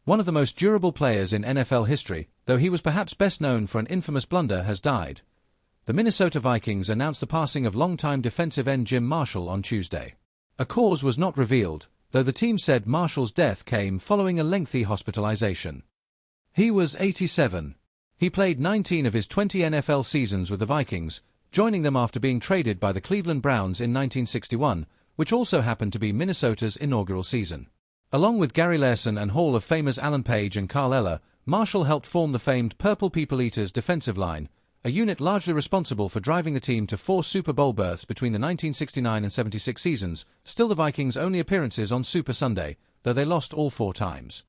One of the most durable players in NFL history, though he was perhaps best known for an infamous blunder, has died. The Minnesota Vikings announced the passing of longtime defensive end Jim Marshall on Tuesday. A cause was not revealed, though the team said Marshall's death came following a lengthy hospitalization. He was 87. He played 19 of his 20 NFL seasons with the Vikings, joining them after being traded by the Cleveland Browns in 1961, which also happened to be Minnesota's inaugural season. Along with Gary Larson and Hall of Famers Alan Page and Carl Eller, Marshall helped form the famed Purple People Eaters defensive line, a unit largely responsible for driving the team to 4 Super Bowl berths between the 1969 and 76 seasons, still the Vikings' only appearances on Super Sunday, though they lost all 4 times.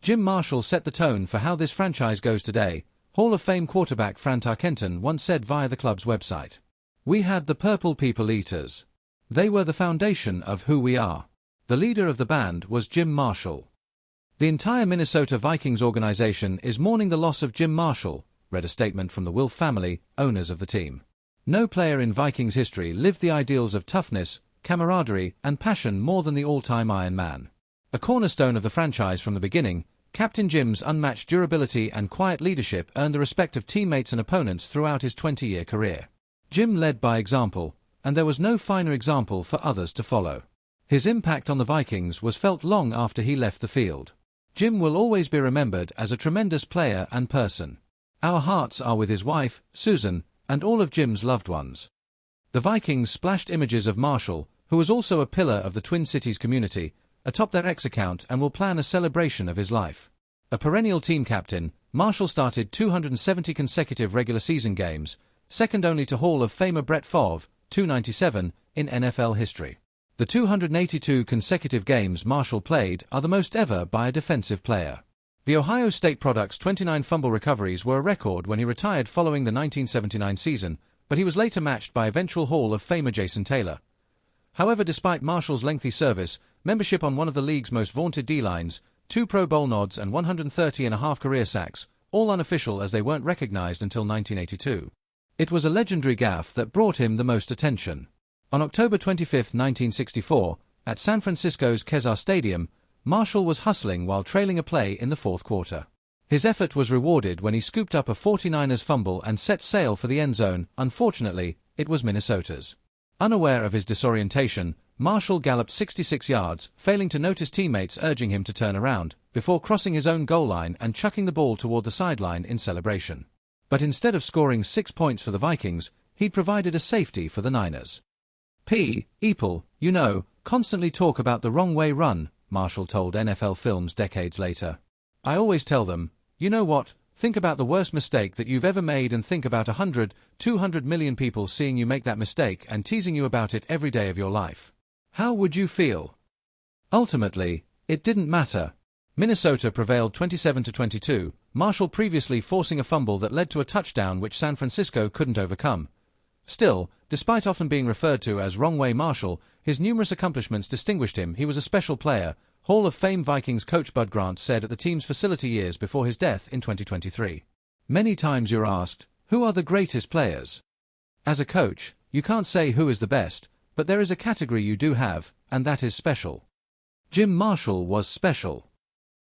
Jim Marshall set the tone for how this franchise goes today, Hall of Fame quarterback Fran Tarkenton once said via the club's website. "We had the Purple People Eaters. They were the foundation of who we are." The leader of the band was Jim Marshall. "The entire Minnesota Vikings organization is mourning the loss of Jim Marshall," read a statement from the Wilf family, owners of the team. "No player in Vikings history lived the ideals of toughness, camaraderie, and passion more than the all-time Ironman. A cornerstone of the franchise from the beginning, Captain Jim's unmatched durability and quiet leadership earned the respect of teammates and opponents throughout his 20-year career. Jim led by example, and there was no finer example for others to follow. His impact on the Vikings was felt long after he left the field. Jim will always be remembered as a tremendous player and person. Our hearts are with his wife, Susan, and all of Jim's loved ones." The Vikings splashed images of Marshall, who was also a pillar of the Twin Cities community, atop their X account and will plan a celebration of his life. A perennial team captain, Marshall started 270 consecutive regular season games, second only to Hall of Famer Brett Favre, 297, in NFL history. The 282 consecutive games Marshall played are the most ever by a defensive player. The Ohio State product's 29 fumble recoveries were a record when he retired following the 1979 season, but he was later matched by eventual Hall of Famer Jason Taylor. However, despite Marshall's lengthy service, membership on one of the league's most vaunted D-lines, 2 Pro Bowl nods and 130.5 career sacks, all unofficial as they weren't recognized until 1982. It was a legendary gaffe that brought him the most attention. On October 25, 1964, at San Francisco's Kezar Stadium, Marshall was hustling while trailing a play in the 4th quarter. His effort was rewarded when he scooped up a 49ers fumble and set sail for the end zone. Unfortunately, it was Minnesota's. Unaware of his disorientation, Marshall galloped 66 yards, failing to notice teammates urging him to turn around, before crossing his own goal line and chucking the ball toward the sideline in celebration. But instead of scoring 6 points for the Vikings, he'd provided a safety for the Niners. "People, you know, constantly talk about the wrong way run," Marshall told NFL Films decades later. "I always tell them, you know what, think about the worst mistake that you've ever made and think about 100, 200 million people seeing you make that mistake and teasing you about it every day of your life. How would you feel?" Ultimately, it didn't matter. Minnesota prevailed 27-22, Marshall previously forcing a fumble that led to a touchdown which San Francisco couldn't overcome. Still, despite often being referred to as Wrong Way Marshall, his numerous accomplishments distinguished him. He was a special player, Hall of Fame Vikings coach Bud Grant said at the team's facility years before his death in 2023. "Many times you're asked, who are the greatest players? As a coach, you can't say who is the best, but there is a category you do have, and that is special. Jim Marshall was special.